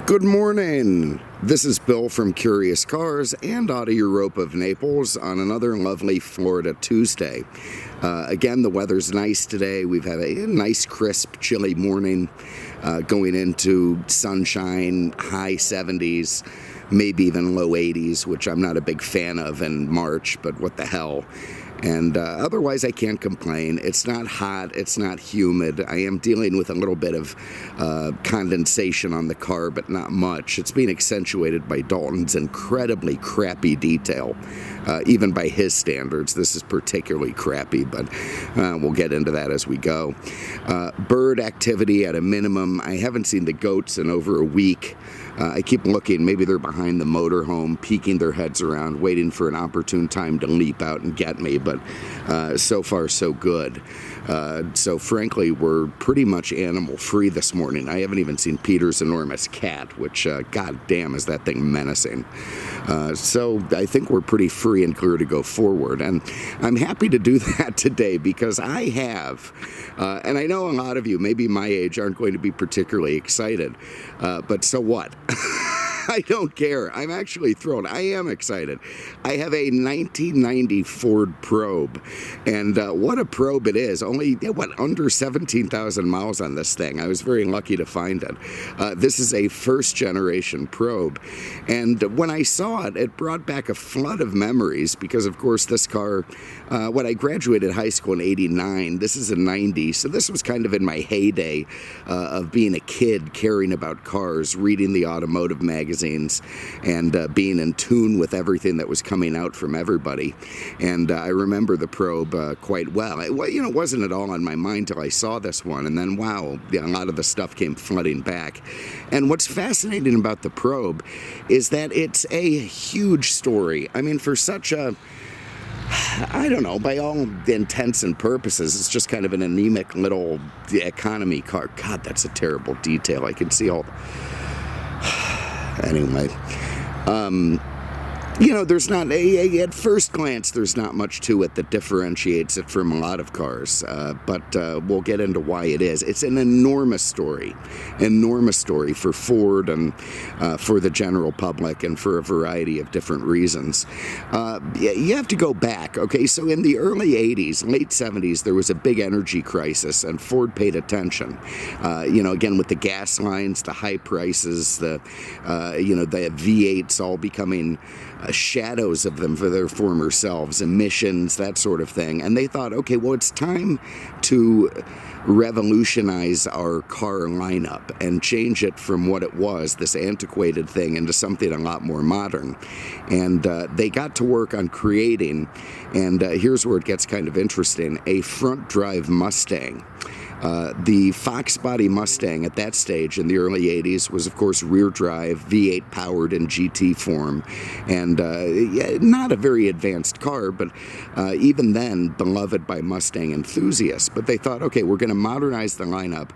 Good morning. This is Bill from Curious Cars and Auto Europe of Naples on another lovely Florida Tuesday. Again, the weather's nice today. We've had a nice, crisp, chilly morning going into sunshine, high 70s, maybe even low 80s, which I'm not a big fan of in March, but what the hell. And otherwise, I can't complain. It's not hot. It's not humid. I am dealing with a little bit of condensation on the car, but not much. It's being accentuated by Dalton's incredibly crappy detail. Even by his standards, this is particularly crappy, but we'll get into that as we go. Bird activity at a minimum. I haven't seen the goats in over a week. I keep looking. Maybe they're behind the motorhome, peeking their heads around, waiting for an opportune time to leap out and get me, but so far so good. So frankly, we're pretty much animal-free this morning. I haven't even seen Peter's enormous cat, which, god damn, is that thing menacing. So I think we're pretty free and clear to go forward, and I'm happy to do that today because I have, and I know a lot of you, maybe my age, aren't going to be particularly excited, but so what? I don't care. I'm actually thrilled. I am excited. I have a 1990 Ford Probe, and what a Probe it is. Only, under 17,000 miles on this thing. I was very lucky to find it. This is a first-generation Probe, and when I saw it, it brought back a flood of memories because, of course, this car, when I graduated high school in '89, this is a '90, so this was kind of in my heyday of being a kid, caring about cars, reading the automotive magazines, and being in tune with everything that was coming out from everybody. And I remember the Probe quite well. It wasn't at all on my mind till I saw this one, and then wow, a lot of the stuff came flooding back. And what's fascinating about the Probe is that it's a huge story. I mean, for such a, I don't know, by all intents and purposes, it's just kind of an anemic little economy car. God, that's a terrible detail. I can see all... Anyway, there's not, at first glance, there's not much to it that differentiates it from a lot of cars, but we'll get into why it is. It's an enormous story for Ford and for the general public and for a variety of different reasons. You have to go back, okay? So in the early 80s, late 70s, there was a big energy crisis, and Ford paid attention. Again, with the gas lines, the high prices, the V8s all becoming shadows of them for their former selves, emissions, that sort of thing. And they thought, okay, well, it's time to revolutionize our car lineup and change it from what it was, this antiquated thing, into something a lot more modern. And they got to work on creating, and here's where it gets kind of interesting, a front-drive Mustang. The Fox body Mustang at that stage in the early 80s was, of course, rear drive, V8 powered in GT form, and not a very advanced car, but even then beloved by Mustang enthusiasts. But they thought, okay, we're going to modernize the lineup.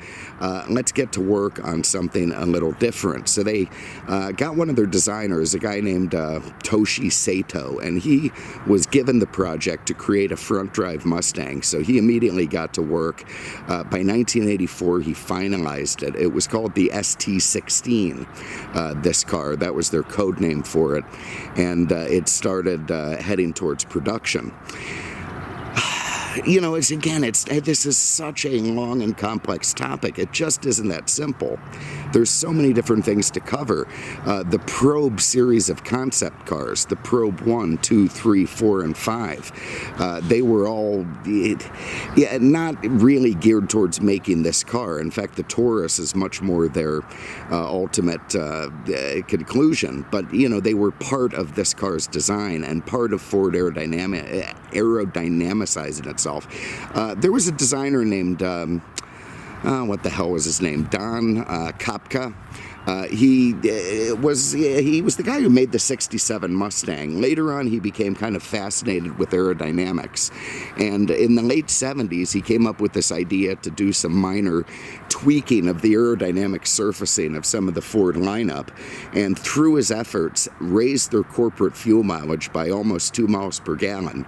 Let's get to work on something a little different. So they got one of their designers, a guy named Toshi Sato, and he was given the project to create a front drive Mustang. So he immediately got to work. By 1984, he finalized it. It was called the ST16, this car. That was their code name for it. And it started heading towards production. This is such a long and complex topic. It just isn't that simple. There's so many different things to cover. The Probe series of concept cars, the Probe 1, 2, 3, 4, and 5, they were all not really geared towards making this car. In fact, the Taurus is much more their ultimate conclusion. But, they were part of this car's design and part of Ford aerodynamicizing itself. There was a designer named, what the hell was his name? Don Kopka. He was the guy who made the '67 Mustang. Later on, he became kind of fascinated with aerodynamics, and in the late '70s, he came up with this idea to do some minor tweaking of the aerodynamic surfacing of some of the Ford lineup, and through his efforts, raised their corporate fuel mileage by almost 2 miles per gallon,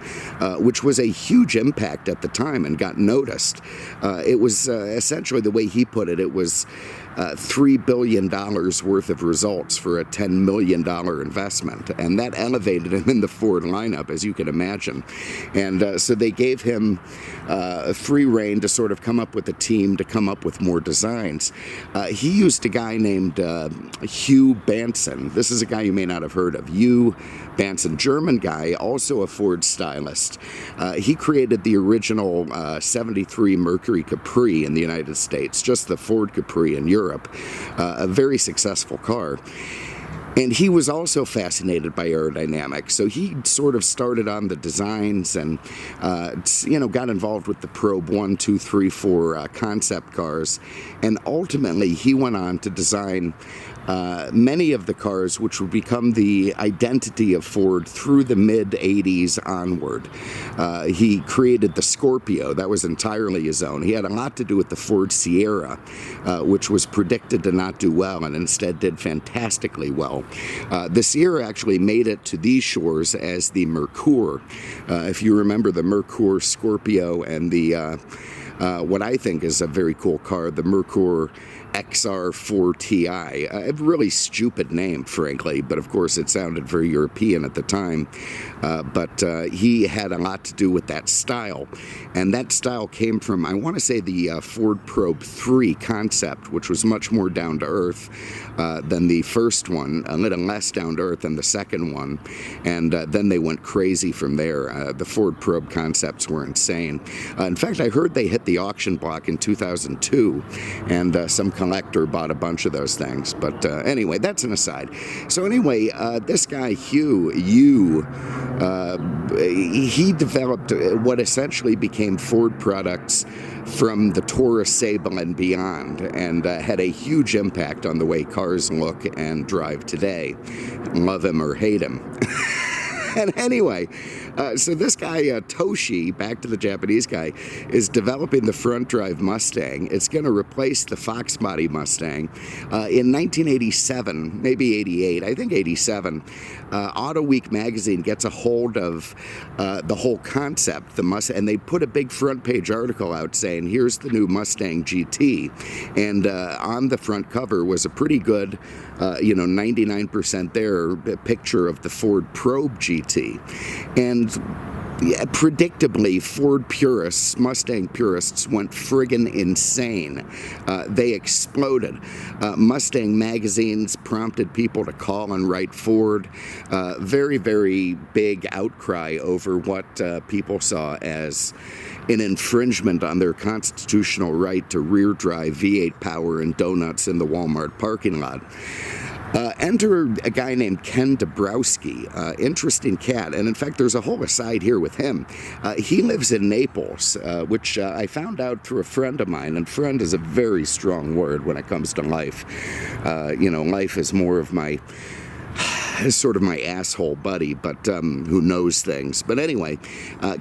which was a huge impact at the time and got noticed. It was essentially, the way he put it, it was $3 billion worth of results for a $10 million investment. And that elevated him in the Ford lineup, as you can imagine. And so they gave him free rein to sort of come up with a team to come up with more designs. He used a guy named Hugh Banson. This is a guy you may not have heard of. Hugh Banson, German guy, also a Ford stylist. He created the original 73 Mercury Capri in the United States, just the Ford Capri in Europe, a very successful car. And he was also fascinated by aerodynamics, so he sort of started on the designs and, got involved with the Probe 1, 2, 3, 4 concept cars. And ultimately, he went on to design many of the cars which would become the identity of Ford through the mid-'80s onward. He created the Scorpio. That was entirely his own. He had a lot to do with the Ford Sierra, which was predicted to not do well and instead did fantastically well. The Sierra actually made it to these shores as the Mercure. If you remember the Mercure Scorpio and the what I think is a very cool car, the Mercure XR4Ti. A really stupid name, frankly, but of course it sounded very European at the time. But he had a lot to do with that style. And that style came from, I want to say, the Ford Probe 3 concept, which was much more down to earth than the first one, a little less down to earth than the second one. And then they went crazy from there. The Ford Probe concepts were insane. In fact, I heard they hit the auction block in 2002, and some collector bought a bunch of those things. But anyway, that's an aside. So anyway, this guy Hugh, he developed what essentially became Ford products from the Taurus Sable and beyond, and had a huge impact on the way cars look and drive today. Love him or hate him. And anyway, so this guy, Toshi, back to the Japanese guy, is developing the front-drive Mustang. It's going to replace the Fox body Mustang. In 1987, maybe 88, I think 87, Auto Week magazine gets a hold of the whole concept, the Mustang, and they put a big front-page article out saying, here's the new Mustang GT. And on the front cover was a pretty good, 99% there, picture of the Ford Probe GT. And predictably, Ford purists, Mustang purists, went friggin' insane. They exploded. Mustang magazines prompted people to call and write Ford. Very, very big outcry over what people saw as an infringement on their constitutional right to rear drive V8 power and donuts in the Walmart parking lot. Enter a guy named Ken Dabrowski, interesting cat, and in fact there's a whole aside here with him. He lives in Naples, which I found out through a friend of mine, and friend is a very strong word when it comes to life. Life is more of my sort of my asshole buddy, but who knows things. But anyway,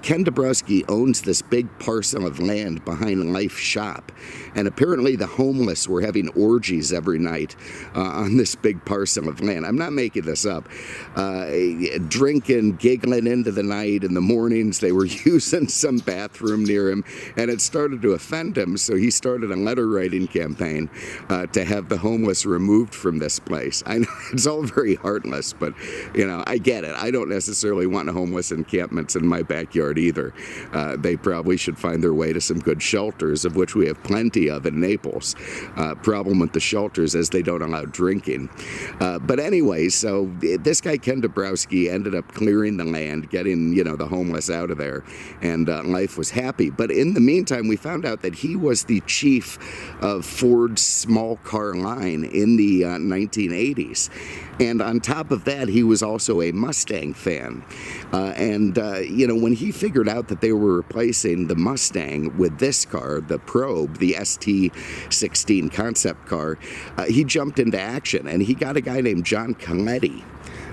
Ken Dabrowski owns this big parcel of land behind Life Shop, and apparently the homeless were having orgies every night on this big parcel of land. I'm not making this up. Drinking, giggling into the night. In the mornings, they were using some bathroom near him, and it started to offend him, so he started a letter-writing campaign to have the homeless removed from this place. I know it's all very heartless, but I get it. I don't necessarily want homeless encampments in my backyard either. They probably should find their way to some good shelters, of which we have plenty of in Naples. Problem with the shelters is they don't allow drinking. But anyway, so this guy Ken Dabrowski ended up clearing the land, getting the homeless out of there, and life was happy. But in the meantime, we found out that he was the chief of Ford's small car line in the 1980s. And on top of that, he was also a Mustang fan. When he figured out that they were replacing the Mustang with this car, the Probe, the ST16 concept car, he jumped into action, and he got a guy named John Coletti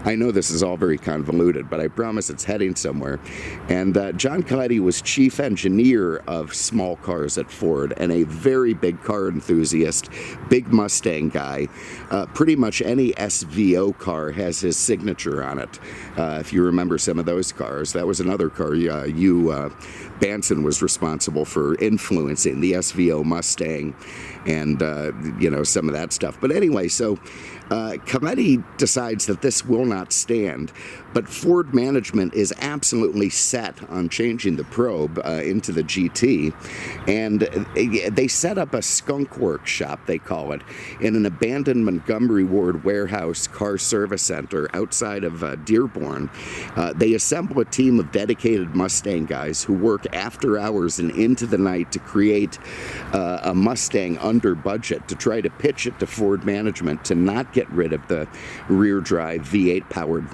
I know this is all very convoluted, but I promise it's heading somewhere. And John Coletti was chief engineer of small cars at Ford and a very big car enthusiast, big Mustang guy. Pretty much any SVO car has his signature on it. If you remember some of those cars, that was another car Banson was responsible for influencing, the SVO Mustang and, some of that stuff. But anyway, so Coletti decides that this will not stand, but Ford management is absolutely set on changing the probe into the GT, and they set up a skunk workshop, they call it, in an abandoned Montgomery Ward warehouse car service center outside of Dearborn. They assemble a team of dedicated Mustang guys who work after hours and into the night to create a Mustang under budget, to try to pitch it to Ford management to not get rid of the rear drive V8 powered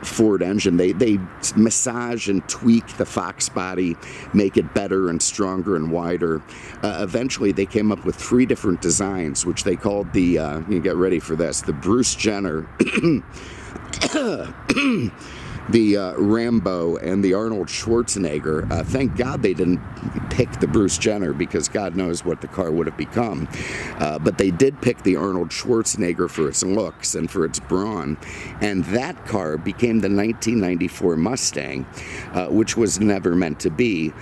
Ford engine. They massage and tweak the Fox body, make it better and stronger and wider. Eventually they came up with 3 different designs, which they called the, you get ready for this, the Bruce Jenner, the Rambo, and the Arnold Schwarzenegger. Thank God they didn't pick the Bruce Jenner, because God knows what the car would have become. But they did pick the Arnold Schwarzenegger for its looks and for its brawn. And that car became the 1994 Mustang, which was never meant to be.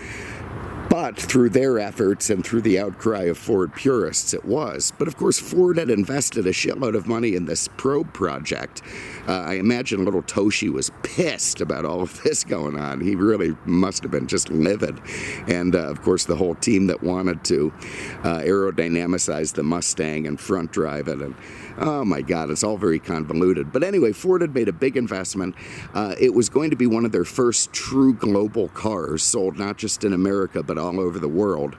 But through their efforts and through the outcry of Ford purists, it was. But of course, Ford had invested a shitload of money in this probe project. I imagine little Toshi was pissed about all of this going on. He really must have been just livid. And of course, the whole team that wanted to aerodynamicize the Mustang and front drive it. And oh my God, it's all very convoluted. But anyway, Ford had made a big investment. It was going to be one of their first true global cars, sold not just in America, but all over the world.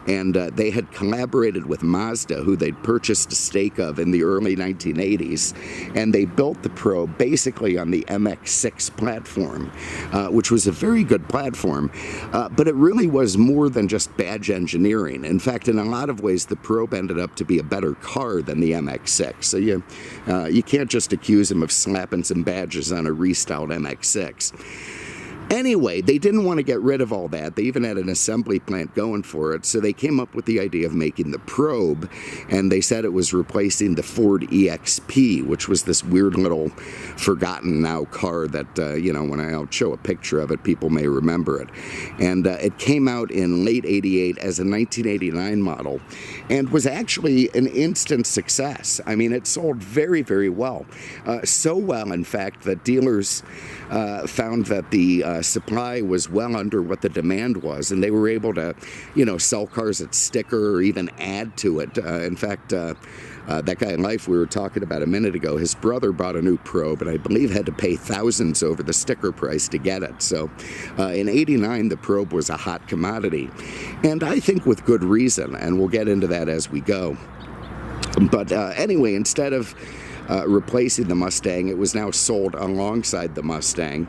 And they had collaborated with Mazda, who they'd purchased a stake of in the early 1980s. And they built the probe basically on the MX-6 platform, which was a very good platform. But it really was more than just badge engineering. In fact, in a lot of ways, the probe ended up to be a better car than the MX-6. So you can't just accuse him of slapping some badges on a restyled MX-6. Anyway, they didn't want to get rid of all that. They even had an assembly plant going for it, so they came up with the idea of making the probe, and they said it was replacing the Ford EXP, which was this weird little forgotten now car that, when I'll show a picture of it, people may remember it. And it came out in late 88 as a 1989 model, and was actually an instant success. I mean, it sold very, very well. So well, in fact, that dealers found that the supply was well under what the demand was, and they were able to, sell cars at sticker or even add to it. In fact, that guy in Life we were talking about a minute ago, his brother bought a new probe, and I believe had to pay thousands over the sticker price to get it. So in '89, the probe was a hot commodity, and I think with good reason, and we'll get into that as we go. But anyway, instead of replacing the Mustang, it was now sold alongside the Mustang.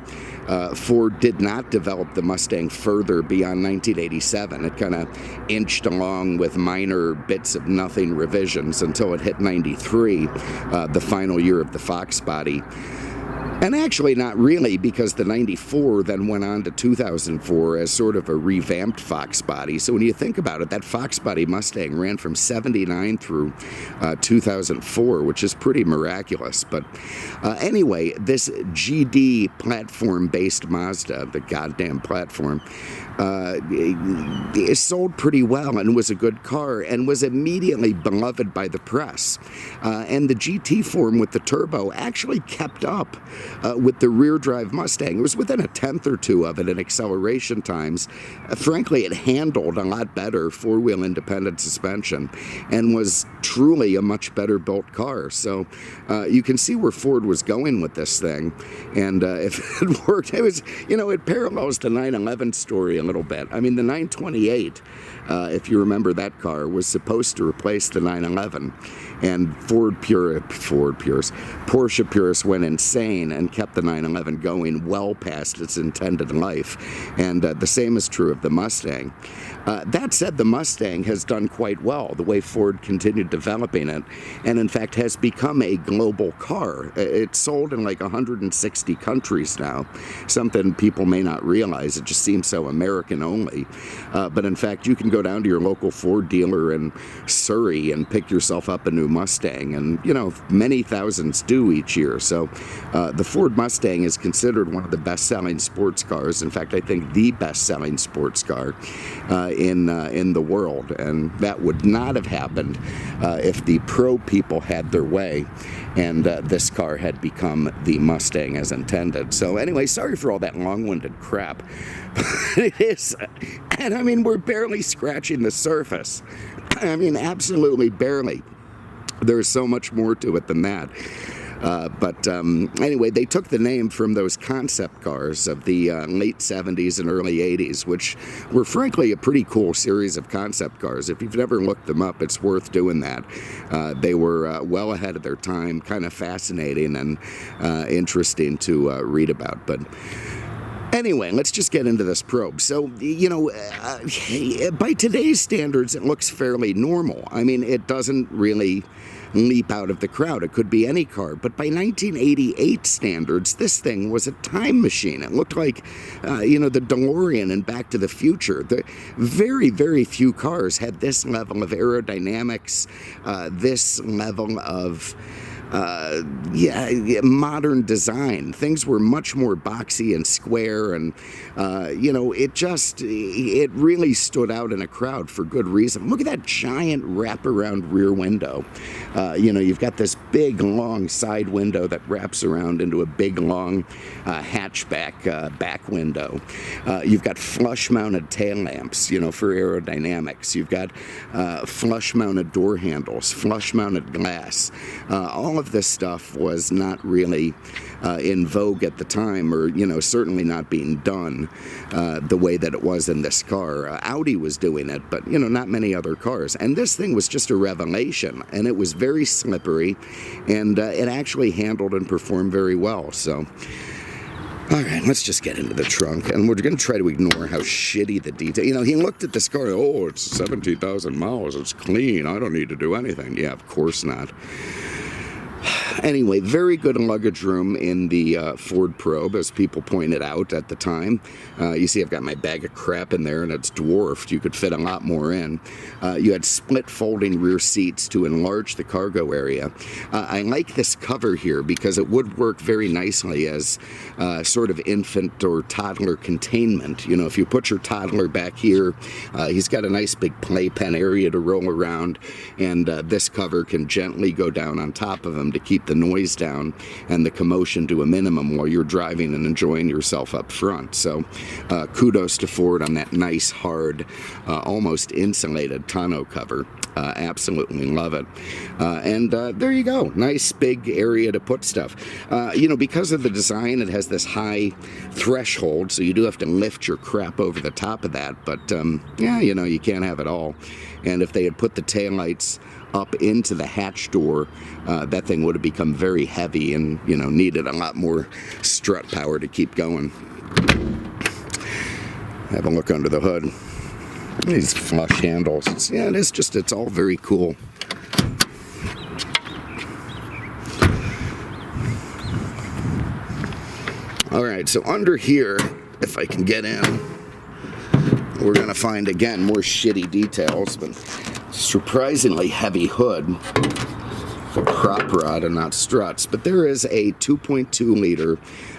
Ford did not develop the Mustang further beyond 1987. It kind of inched along with minor bits of nothing revisions until it hit 93, the final year of the Fox body. And actually not really, because the 94 then went on to 2004 as sort of a revamped Fox body. So when you think about it, that Fox body Mustang ran from 79 through 2004, which is pretty miraculous. But anyway, this GD platform-based Mazda, the goddamn platform, it sold pretty well and was a good car and was immediately beloved by the press. And the GT form with the turbo actually kept up with the rear drive Mustang. It was within a tenth or two of it in acceleration times. Frankly, it handled a lot better four-wheel independent suspension and was truly a much better built car. So you can see where Ford was going with this thing. And if it worked, it was, it parallels the 911 story a little bit. I mean, the 928, if you remember that car, was supposed to replace the 911. And Porsche purists went insane and kept the 911 going well past its intended life. And the same is true of the Mustang. That said, the Mustang has done quite well, the way Ford continued developing it, and in fact has become a global car. It's sold in like 160 countries now, something people may not realize. It just seems so American only. But in fact, you can go down to your local Ford dealer in Surrey and pick yourself up a new Mustang, and you know, many thousands do each year. So the Ford Mustang is considered one of the best-selling sports cars. In fact, I think the best-selling sports car in the world, and that would not have happened if the pro people had their way and this car had become the Mustang as intended. So anyway, sorry for all that long-winded crap. It is, and I mean, we're barely scratching the surface. I mean, absolutely barely. There's so much more to it than that. But anyway, they took the name from those concept cars of the late 70s and early 80s, which were frankly a pretty cool series of concept cars. If you've never looked them up, it's worth doing that. They were well ahead of their time, kind of fascinating and interesting to read about. But anyway, let's just get into this probe. So, you know, by today's standards, it looks fairly normal. I mean, it doesn't really leap out of the crowd. It could be any car. But by 1988 standards, this thing was a time machine. It looked like, you know, the DeLorean in Back to the Future. Very, very few cars had this level of aerodynamics, this level of modern design. Things were much more boxy and square, and you know, it really stood out in a crowd for good reason. Look at that giant wraparound rear window. You know, you've got this big long side window that wraps around into a big long hatchback back window. You've got flush mounted tail lamps, you know, for aerodynamics. You've got flush mounted door handles, flush mounted glass. All of this stuff was not really in vogue at the time, or, you know, certainly not being done the way that it was in this car. Audi was doing it, but, you know, not many other cars. And this thing was just a revelation, and it was very slippery, and it actually handled and performed very well. So, all right, let's just get into the trunk, and we're going to try to ignore how shitty the detail. You know, he looked at this car, oh, it's 17,000 miles, it's clean, I don't need to do anything. Yeah, of course not. Anyway, very good luggage room in the Ford Probe, as people pointed out at the time. You see I've got my bag of crap in there, and it's dwarfed. You could fit a lot more in. You had split folding rear seats to enlarge the cargo area. I like this cover here because it would work very nicely as sort of infant or toddler containment. You know, if you put your toddler back here, he's got a nice big playpen area to roll around, and this cover can gently go down on top of him to keep the noise down and the commotion to a minimum while you're driving and enjoying yourself up front. So kudos to Ford on that nice, hard, almost insulated tonneau cover. Absolutely love it. And there you go. Nice big area to put stuff. You know, because of the design, it has this high threshold, so you do have to lift your crap over the top of that. But yeah, you know, you can't have it all. And if they had put the taillights up into the hatch door, that thing would have become very heavy and, you know, needed a lot more strut power to keep going. Have a look under the hood. These flush handles. It's all very cool. All right, so under here, if I can get in, we're going to find, again, more shitty details, but surprisingly heavy hood for prop rod and not struts. But there is a 2.2 liter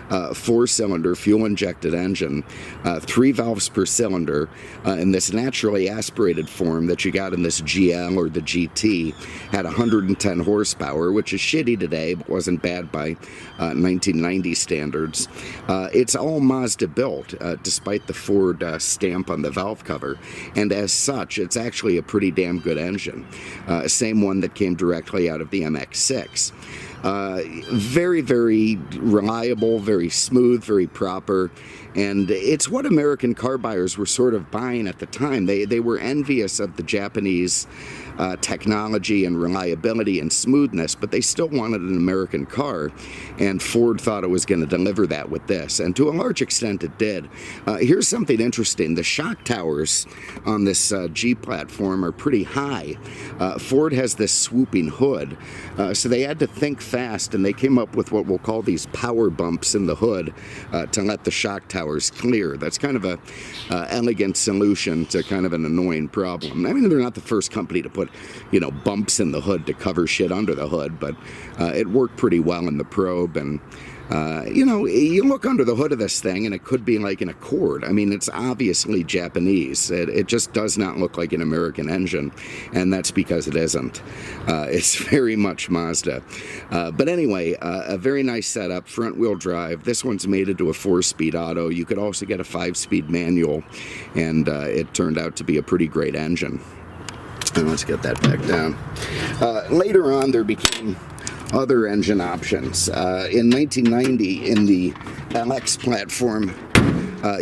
4-cylinder fuel-injected engine, 3 valves per cylinder, in this naturally aspirated form that you got in this GL or the GT. Had 110 horsepower, which is shitty today, but wasn't bad by 1990 standards. It's all Mazda built, despite the Ford stamp on the valve cover, and as such, it's actually a pretty damn good engine. Same one that came directly out of the MX-6. Very, very reliable, very smooth, very proper. And it's what American car buyers were sort of buying at the time. They were envious of the Japanese technology and reliability and smoothness, but they still wanted an American car, and Ford thought it was going to deliver that with this, and to a large extent it did. Here's something interesting. The shock towers on this G platform are pretty high. Ford has this swooping hood, so they had to think fast, and they came up with what we'll call these power bumps in the hood to let the shock towers clear. That's kind of a elegant solution to kind of an annoying problem. I mean, they're not the first company to put, you know, bumps in the hood to cover shit under the hood, but it worked pretty well in the Probe. And you know, you look under the hood of this thing and it could be like an Accord. I mean, it's obviously Japanese. It just does not look like an American engine, and that's because it isn't. It's very much Mazda. But anyway, a very nice setup, front wheel drive. This one's made into a 4-speed auto. You could also get a 5-speed manual, and it turned out to be a pretty great engine. And let's get that back down. Later on, there became other engine options. In 1990, in the LX platform,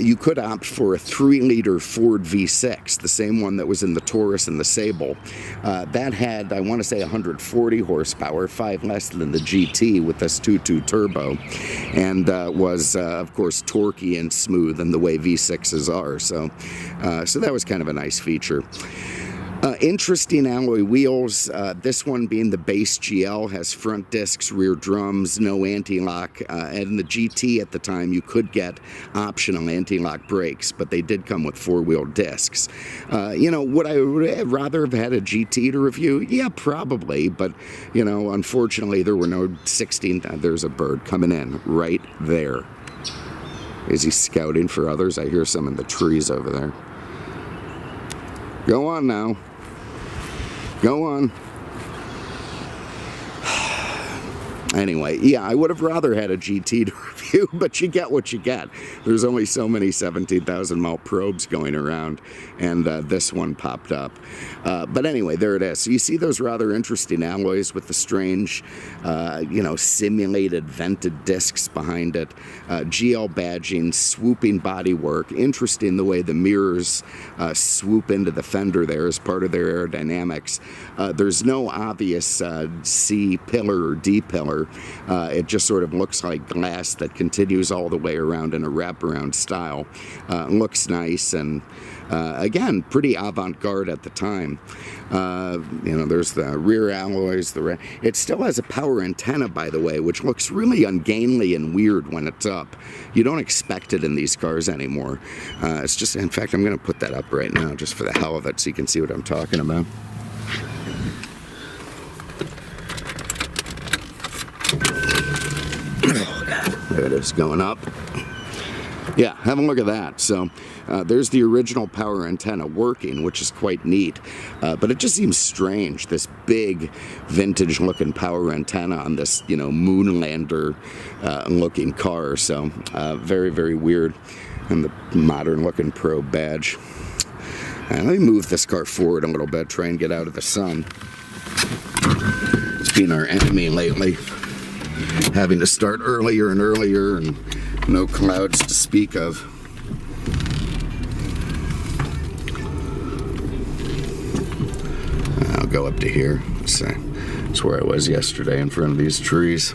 you could opt for a 3-liter Ford V6, the same one that was in the Taurus and the Sable. That had, I want to say, 140 horsepower, 5 less than the GT with this 2.2 turbo, and was, of course, torquey and smooth in the way V6s are. So that was kind of a nice feature. Interesting alloy wheels. This one being the base GL has front discs, rear drums, no anti-lock. And the GT at the time, you could get optional anti-lock brakes, but they did come with 4-wheel discs. You know, would I rather have had a GT to review? Yeah, probably. But, you know, unfortunately, there were no 16. There's a bird coming in right there. Is he scouting for others? I hear some in the trees over there. Go on now. Go on. Anyway, yeah, I would have rather had a GT to review, but you get what you get. There's only so many 17,000 mile probes going around, and this one popped up. But anyway, there it is. So you see those rather interesting alloys with the strange, you know, simulated vented discs behind it. GL badging, swooping bodywork. Interesting the way the mirrors swoop into the fender there as part of their aerodynamics. There's no obvious C pillar or D pillar. It just sort of looks like glass that continues all the way around in a wraparound style. Looks nice, and again, pretty avant-garde at the time. You know, there's the rear alloys. It still has a power antenna, by the way, which looks really ungainly and weird when it's up. You don't expect it in these cars anymore. It's just, in fact, I'm going to put that up right now just for the hell of it so you can see what I'm talking about. Oh, God. There it is, going up. Yeah, have a look at that. So there's the original power antenna working, which is quite neat. But it just seems strange, this big vintage-looking power antenna on this, you know, moonlander-looking car. So very, very weird. And the modern-looking Probe badge. Let me move this car forward a little bit, try and get out of the sun. It's been our enemy lately. Having to start earlier and earlier, and no clouds to speak of. I'll go up to here. That's where I was yesterday, in front of these trees.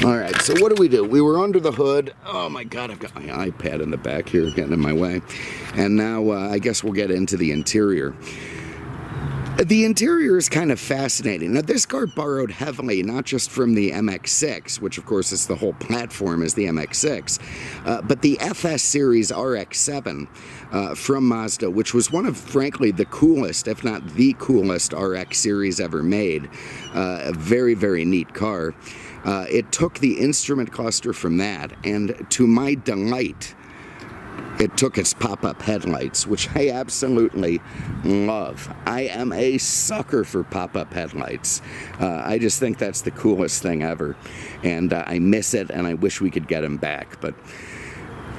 All right, so what do? We were under the hood. Oh my God, I've got my iPad in the back here getting in my way. And now I guess we'll get into the interior. The interior is kind of fascinating. Now, this car borrowed heavily, not just from the MX-6, which of course is the whole platform is the MX-6, but the FS Series RX-7 from Mazda, which was one of, frankly, the coolest, if not the coolest RX series ever made. A very, very neat car. It took the instrument cluster from that, and to my delight, it took its pop-up headlights, which I absolutely love. I am a sucker for pop-up headlights. I just think that's the coolest thing ever, and I miss it, and I wish we could get them back. But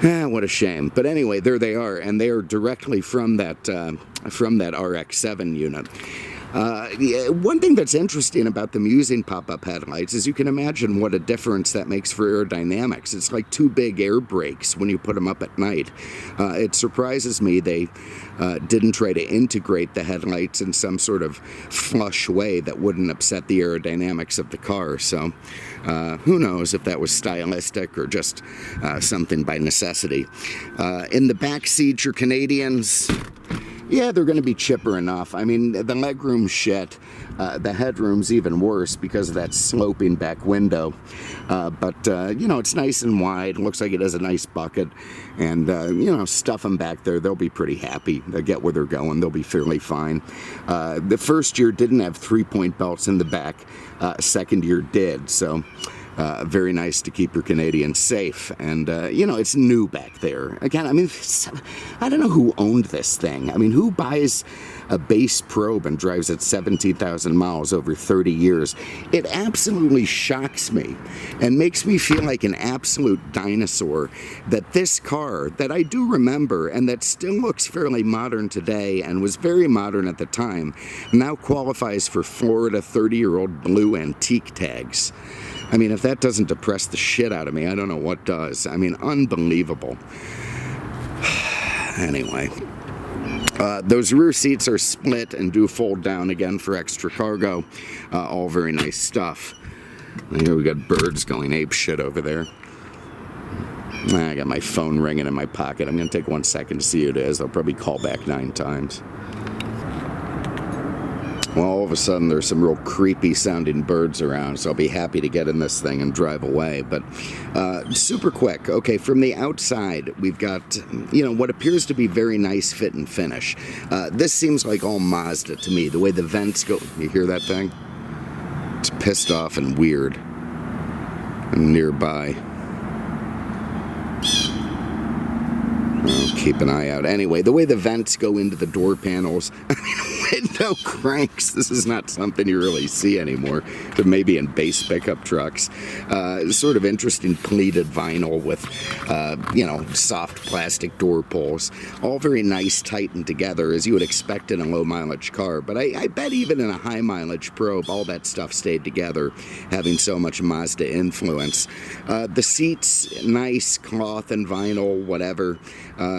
What a shame. But anyway, there they are, and they are directly from that RX-7 unit. Yeah, one thing that's interesting about them using pop-up headlights is you can imagine what a difference that makes for aerodynamics. It's like two big air brakes when you put them up at night. It surprises me they didn't try to integrate the headlights in some sort of flush way that wouldn't upset the aerodynamics of the car. So who knows if that was stylistic or just something by necessity. In the back seat, your Canadians, yeah, they're going to be chipper enough. I mean, the legroom's shit. The headroom's even worse because of that sloping back window. But you know, it's nice and wide. It looks like it has a nice bucket. And, you know, stuff them back there. They'll be pretty happy. They'll get where they're going. They'll be fairly fine. The first year didn't have 3-point belts in the back. Second year did. So very nice to keep your Canadians safe. And, you know, it's new back there. Again, I mean, I don't know who owned this thing. I mean, who buys a base probe and drives it 17,000 miles over 30 years? It absolutely shocks me and makes me feel like an absolute dinosaur that this car that I do remember and that still looks fairly modern today and was very modern at the time now qualifies for Florida 30-year-old blue antique tags. I mean, if that doesn't depress the shit out of me, I don't know what does. I mean, unbelievable. Anyway, those rear seats are split and do fold down again for extra cargo. All very nice stuff. And here we got birds going ape shit over there. I got my phone ringing in my pocket. I'm going to take 1 second to see who it is. I'll probably call back 9 times. Well, all of a sudden there's some real creepy sounding birds around, so I'll be happy to get in this thing and drive away. But super quick. Okay, from the outside, we've got, you know, what appears to be very nice fit and finish. This seems like all Mazda to me, the way the vents go. You hear that thing? It's pissed off and weird. I'm nearby. I'll keep an eye out. Anyway, the way the vents go into the door panels, I mean, window cranks, this is not something you really see anymore, but maybe in base pickup trucks. Sort of interesting pleated vinyl with, you know, soft plastic door pulls. All very nice, tightened together, as you would expect in a low-mileage car. But I bet even in a high-mileage probe, all that stuff stayed together, having so much Mazda influence. The seats, nice, cloth and vinyl, whatever.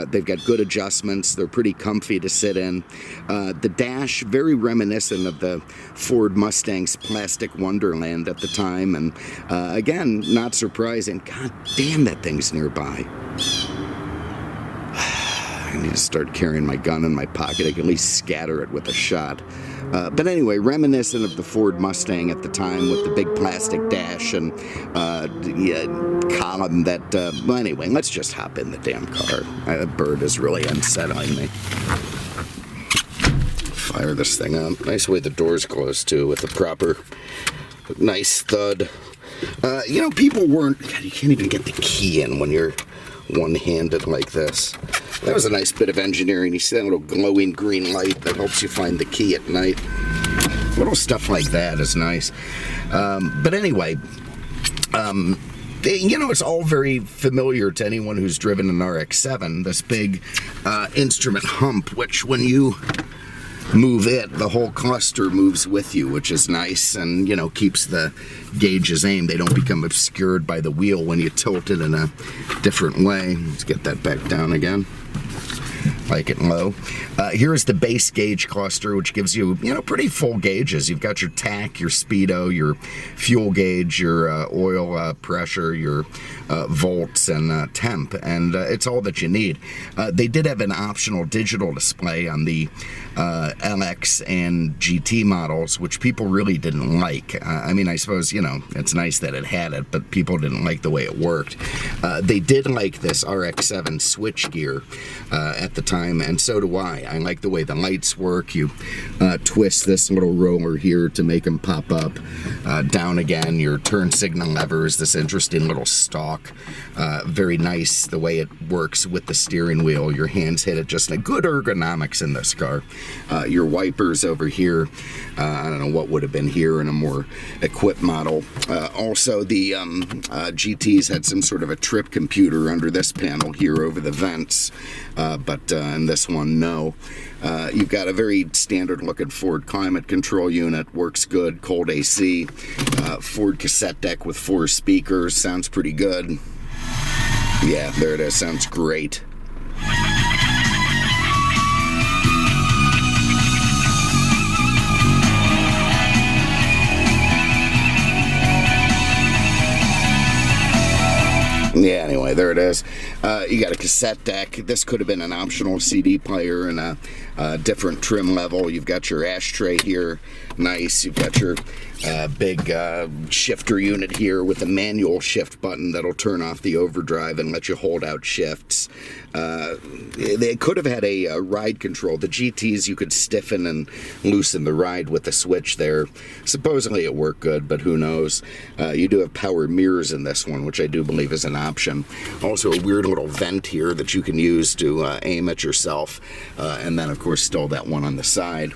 They've got good adjustments. They're pretty comfy to sit in. The dash, very reminiscent of the Ford Mustang's Plastic Wonderland at the time. And again, not surprising. God damn, that thing's nearby. I need to start carrying my gun in my pocket. I can at least scatter it with a shot. But anyway, reminiscent of the Ford Mustang at the time with the big plastic dash and column that, well, anyway, let's just hop in the damn car. That bird is really unsettling me. Fire this thing up. Nice way the door's closed, too, with the proper nice thud. You know, people weren't, God, you can't even get the key in when you're one-handed like this. That was a nice bit of engineering. You see that little glowing green light that helps you find the key at night. Little stuff like that is nice. But anyway, you know, it's all very familiar to anyone who's driven an RX-7, this big instrument hump, which when you move it, the whole cluster moves with you, which is nice and, you know, keeps the gauges aimed. They don't become obscured by the wheel when you tilt it in a different way. Let's get that back down again. Like it low. Here's the base gauge cluster, which gives you, you know, pretty full gauges. You've got your tach, your speedo, your fuel gauge, your oil pressure, your volts and temp, and it's all that you need. They did have an optional digital display on the LX and GT models, which people really didn't like. I mean, I suppose, you know, it's nice that it had it, but people didn't like the way it worked. They did like this RX-7 switch gear at the time. time, and so do I. I like the way the lights work. You twist this little roller here to make them pop up. Down again, your turn signal lever is this interesting little stalk. Very nice the way it works with the steering wheel. Your hands hit it, just a good ergonomics in this car. Your wipers over here, I don't know what would have been here in a more equipped model. Also, the GTs had some sort of a trip computer under this panel here over the vents, but in this one, no. You've got a very standard looking Ford climate control unit, works good, cold AC, Ford cassette deck with 4 speakers, sounds pretty good. Yeah, there it is, sounds great. Yeah, anyway, there it is. You got a cassette deck. This could have been an optional CD player and a different trim level. You've got your ashtray here. Nice. You've got your big shifter unit here with a manual shift button that'll turn off the overdrive and let you hold out shifts. They could have had a ride control. The GTs, you could stiffen and loosen the ride with the switch there. Supposedly it worked good, but who knows. You do have power mirrors in this one, which I do believe is an option. Also a weird little vent here that you can use to aim at yourself. And then, of course, still that one on the side.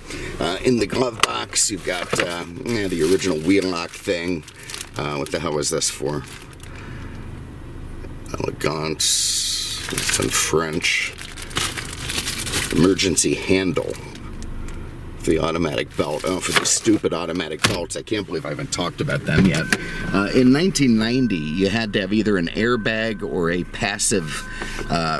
In the glove box, you've got the original wheel lock thing. What the hell is this for? Elegant. It's in French. Emergency handle. The automatic belt. Oh, for these stupid automatic belts. I can't believe I haven't talked about them yet. In 1990, you had to have either an airbag or a passive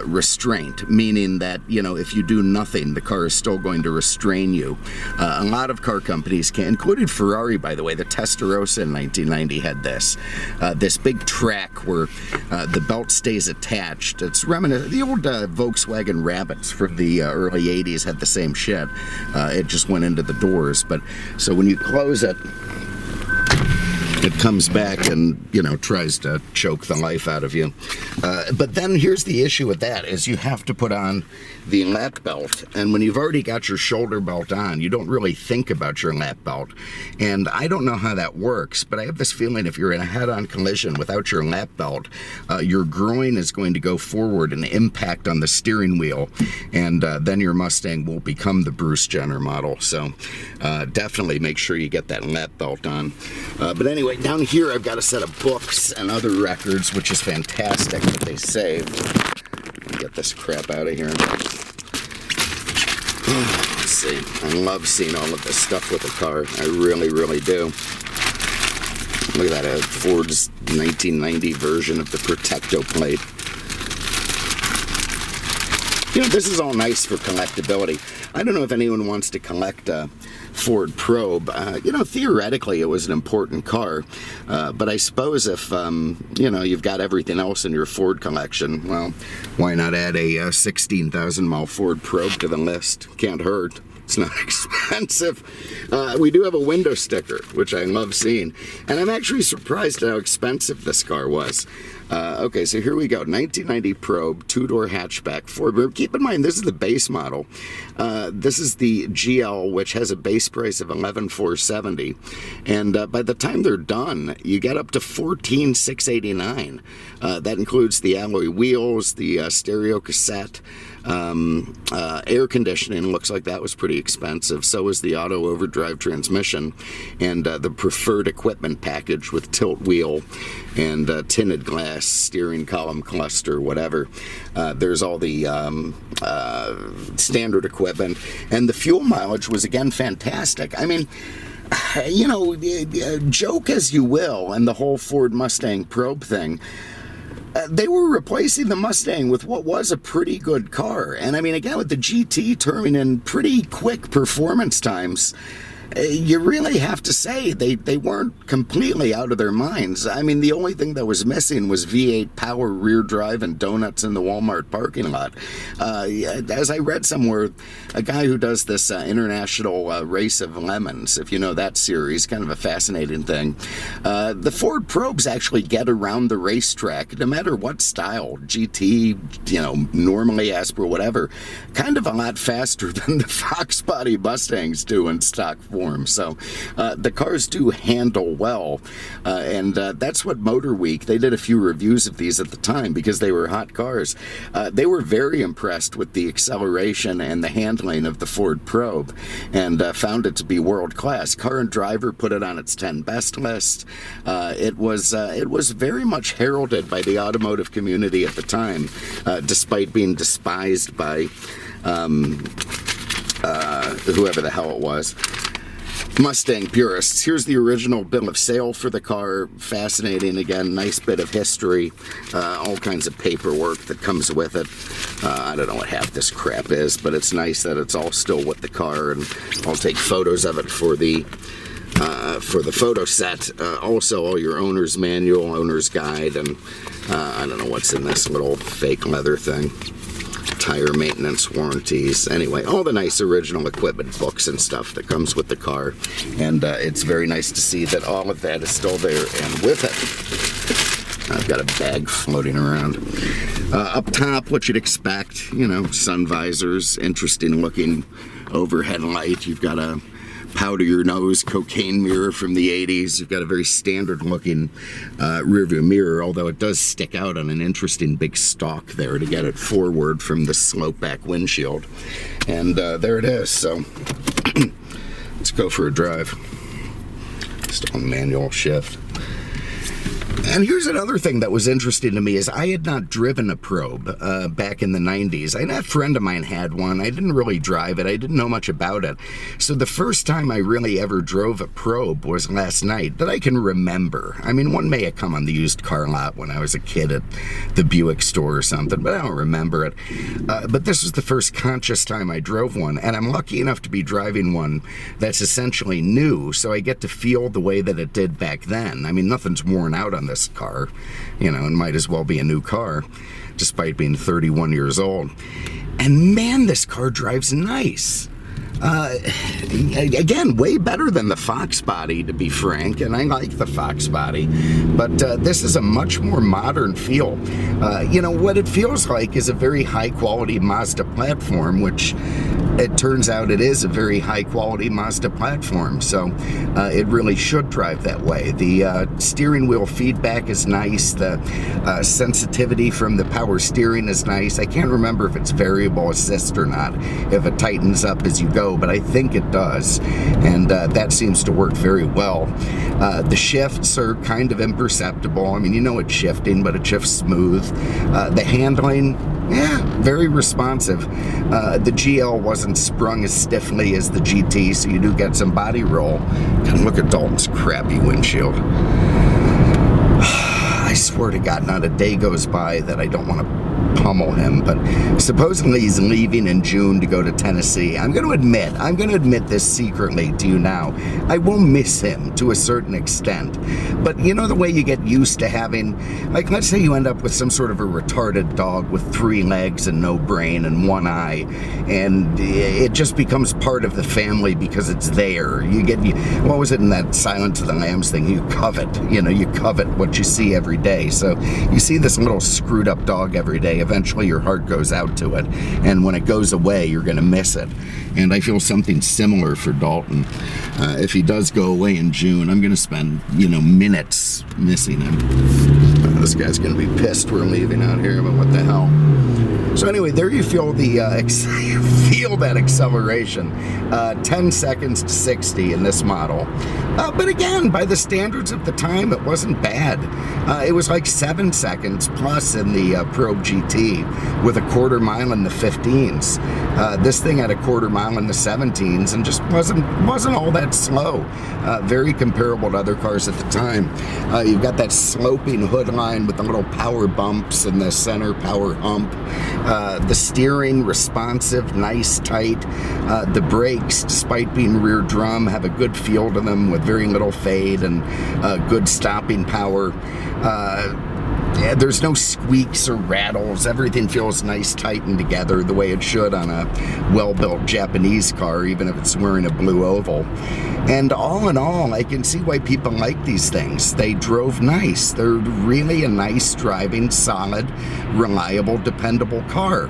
restraint, meaning that, you know, if you do nothing, the car is still going to restrain you. A lot of car companies can, including Ferrari, by the way. The Testarossa in 1990 had this. This big track where the belt stays attached. It's reminiscent. The old Volkswagen Rabbits from the early 80s had the same shit. It just went into the doors, but so when you close it, it comes back and, you know, tries to choke the life out of you. But then here's the issue with that, is you have to put on the lap belt. And when you've already got your shoulder belt on, you don't really think about your lap belt. And I don't know how that works, but I have this feeling if you're in a head-on collision without your lap belt, your groin is going to go forward and impact on the steering wheel. And then your Mustang will become the Bruce Jenner model. So definitely make sure you get that lap belt on. But anyway, down here I've got a set of books and other records, which is fantastic that they saved. Get this crap out of here. Let's see. I love seeing all of this stuff with the car. I really, really do. Look at that, Ford's 1990 version of the Protecto plate. You know, this is all nice for collectability. I don't know if anyone wants to collect a Ford Probe. You know, theoretically it was an important car, but I suppose if, you know, you've got everything else in your Ford collection, well, why not add a 16,000 mile Ford Probe to the list? Can't hurt. It's not expensive. We do have a window sticker, which I love seeing, and I'm actually surprised at how expensive this car was. Okay, so here we go. 1990 Probe, 2-door hatchback, Ford. Keep in mind, this is the base model. This is the GL, which has a base price of $11,470, and by the time they're done, you get up to $14,689. That includes the alloy wheels, the stereo cassette, air conditioning. Looks like that was pretty expensive. So is the auto overdrive transmission, and the preferred equipment package with tilt wheel and tinted glass, steering column cluster, whatever. There's all the standard equipment, and the fuel mileage was again fantastic. I mean, you know, joke as you will, and the whole Ford Mustang Probe thing, they were replacing the Mustang with what was a pretty good car. And I mean, again, with the GT turning in pretty quick performance times, You really have to say they weren't completely out of their minds. I mean, the only thing that was missing was V8 power, rear drive, and donuts in the Walmart parking lot. As I read somewhere, a guy who does this international race of lemons, if you know that series, kind of a fascinating thing. The Ford Probes actually get around the racetrack, no matter what style, GT, normally Asper, whatever, kind of a lot faster than the Fox body Mustangs do in stock form. So the cars do handle well, and that's what Motor Week, they did a few reviews of these at the time because they were hot cars. They were very impressed with the acceleration and the handling of the Ford Probe, and found it to be world class. Car and Driver put it on its 10 best list. It was very much heralded by the automotive community at the time, despite being despised by whoever the hell it was. Mustang purists. Here's the original bill of sale for the car. Fascinating, again, nice bit of history, all kinds of paperwork that comes with it. I don't know what half this crap is, but it's nice that it's all still with the car, and I'll take photos of it for the photo set. Also, all your owner's manual, owner's guide, and I don't know what's in this little fake leather thing. Tire maintenance warranties, anyway, all the nice original equipment books and stuff that comes with the car, and it's very nice to see that all of that is still there. And with it, I've got a bag floating around. Up top, what you'd expect, sun visors, interesting looking overhead light. You've got a powder your nose cocaine mirror from the 80s. You've got a very standard looking rear view mirror, although it does stick out on an interesting big stalk there to get it forward from the slope back windshield. And there it is. So let's go for a drive. Still manual shift. And here's another thing that was interesting to me is I had not driven a Probe back in the 90s. A friend of mine had one. I didn't really drive it. I didn't know much about it. So the first time I really ever drove a Probe was last night that I can remember. I mean, one may have come on the used car lot when I was a kid at the Buick store or something, but I don't remember it. But this was the first conscious time I drove one, and I'm lucky enough to be driving one that's essentially new, so I get to feel the way that it did back then. I mean, nothing's worn out on this car, and might as well be a new car, despite being 31 years old. And man, this car drives nice. Again, way better than the Fox body, to be frank, and I like the Fox body, but this is a much more modern feel. What it feels like is a very high-quality Mazda platform, which it turns out it is a very high-quality Mazda platform, so it really should drive that way. The steering wheel feedback is nice. The sensitivity from the power steering is nice. I can't remember if it's variable assist or not, if it tightens up as you go, but I think it does, and that seems to work very well. The shifts are kind of imperceptible. I mean, it's shifting, but it shifts smooth. The handling, very responsive. The GL wasn't sprung as stiffly as the GT, so you do get some body roll. God, look at Dalton's crappy windshield. I swear to God, not a day goes by that I don't want to pummel him, but supposedly he's leaving in June to go to Tennessee. I'm going to admit this secretly to you now. I will miss him to a certain extent, but the way you get used to having, like, let's say you end up with some sort of a retarded dog with 3 legs and no brain and 1 eye, and it just becomes part of the family because it's there. What was it in that Silence of the Lambs thing? You covet what you see every day. So you see this little screwed up dog every day. Eventually your heart goes out to it, and when it goes away, you're going to miss it. And I feel something similar for Dalton. If he does go away in June, I'm going to spend minutes missing him. This guy's going to be pissed we're leaving out here, but what the hell. So anyway, there you feel that acceleration. 10 seconds to 60 in this model. But again, by the standards of the time, it wasn't bad. It was like 7 seconds plus in the Probe GT with a quarter mile in the 15s. This thing had a quarter mile in the 17s and just wasn't all that slow. Very comparable to other cars at the time. You've got that sloping hood line design with the little power bumps and the center power hump. The steering, responsive, nice, tight. The brakes, despite being rear drum, have a good feel to them with very little fade and good stopping power. Yeah, there's no squeaks or rattles. Everything feels nice, tight, and together the way it should on a well-built Japanese car, even if it's wearing a blue oval. And all in all, I can see why people like these things. They drove nice. They're really a nice driving, solid, reliable, dependable car.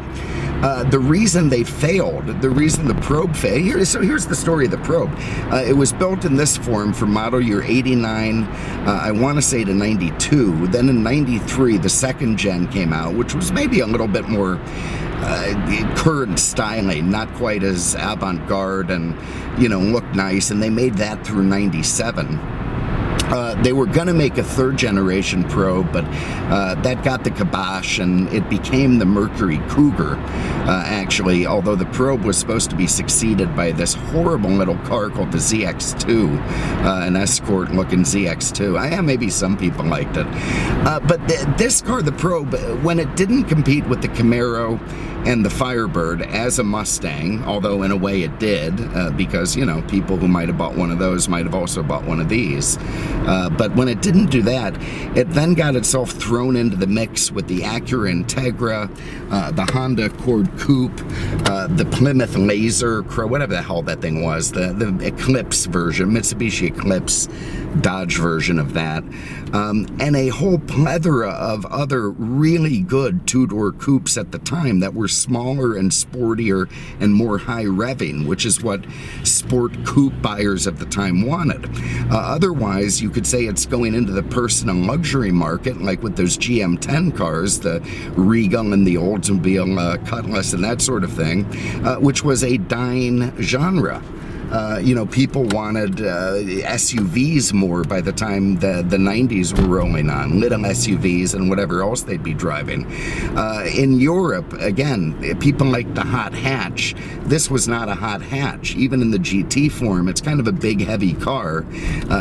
The reason they failed, the reason the Probe failed, so here's the story of the Probe. It was built in this form for model year 89, I want to say to 92. Then in 93, the second gen came out, which was maybe a little bit more current styling, not quite as avant-garde and, you know, looked nice, and they made that through 97. They were going to make a third generation Probe, but that got the kibosh, and it became the Mercury Cougar, actually, although the Probe was supposed to be succeeded by this horrible little car called the ZX2, an Escort-looking ZX2. Maybe some people liked it. But this car, the Probe, when it didn't compete with the Camaro and the Firebird as a Mustang, although in a way it did, because, you know, people who might have bought one of those might have also bought one of these. But when it didn't do that, it then got itself thrown into the mix with the Acura Integra, the Honda Accord Coupe, the Plymouth Laser, whatever the hell that thing was, the Eclipse version, Mitsubishi Eclipse, Dodge version of that, and a whole plethora of other really good two-door coupes at the time that were smaller and sportier and more high revving, which is what sport coupe buyers of the time wanted. Otherwise, you could say it's going into the personal luxury market, like with those GM10 cars, the Regal and the Oldsmobile Cutlass and that sort of thing, which was a dying genre. You know, people wanted SUVs more by the time the 90s were rolling on, little SUVs and whatever else they'd be driving. In Europe, again, people like the hot hatch. This was not a hot hatch. Even in the GT form, it's kind of a big, heavy car.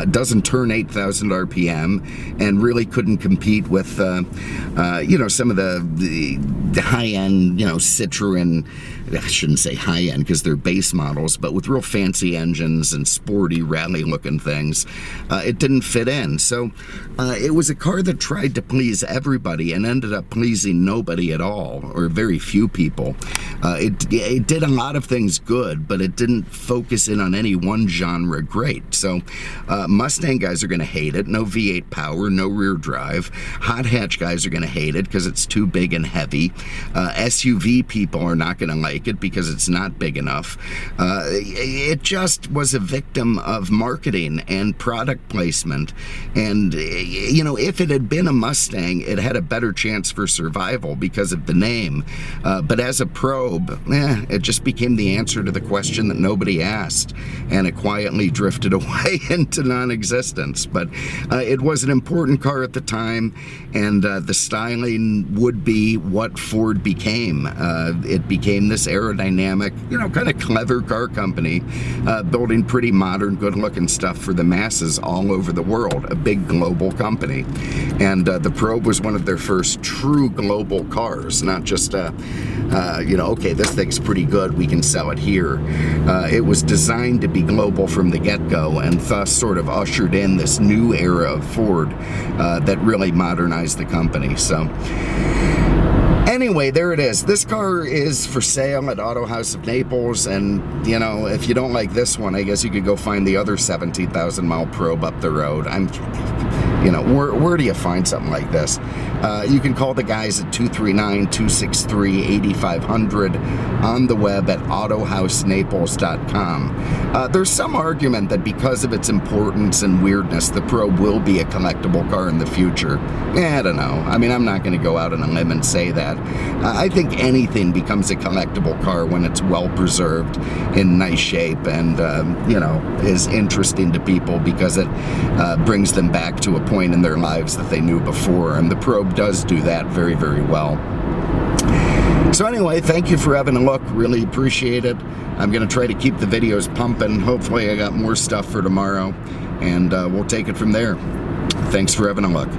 Doesn't turn 8,000 RPM and really couldn't compete with, you know, some of the high-end, you know, Citroen. I shouldn't say high-end because they're base models, but with real fancy engines and sporty, rally-looking things, it didn't fit in. So it was a car that tried to please everybody and ended up pleasing nobody at all, or very few people. It did a lot of things good, but it didn't focus in on any one genre great. So Mustang guys are going to hate it. No V8 power, no rear drive. Hot hatch guys are going to hate it because it's too big and heavy. SUV people are not going to like it because it's not big enough. It just was a victim of marketing and product placement. And, you know, if it had been a Mustang, it had a better chance for survival because of the name. But as a Probe, it just became the answer to the question that nobody asked, and it quietly drifted away into non-existence. But it was an important car at the time, and the styling would be what Ford became. It became this aerodynamic, you know, kind of clever car company, building pretty modern, good-looking stuff for the masses all over the world, a big global company. And the Probe was one of their first true global cars, not just, you know, okay, this thing's pretty good, we can sell it here. It was designed to be global from the get-go, and thus sort of ushered in this new era of Ford that really modernized the company. So anyway, there it is. This car is for sale at Auto House of Naples, and, you know, if you don't like this one, I guess you could go find the other 17,000 mile Probe up the road. You know, where do you find something like this? You can call the guys at 239-263-8500, on the web at autohousenaples.com. There's some argument that because of its importance and weirdness, the Probe will be a collectible car in the future. I don't know. I mean, I'm not going to go out on a limb and say that. I think anything becomes a collectible car when it's well preserved, in nice shape, and, you know, is interesting to people because it brings them back to a point in their lives that they knew before, and the Probe does do that very, very well. So anyway, thank you for having a look. Really appreciate it. I'm going to try to keep the videos pumping. Hopefully I got more stuff for tomorrow, and we'll take it from there. Thanks for having a look.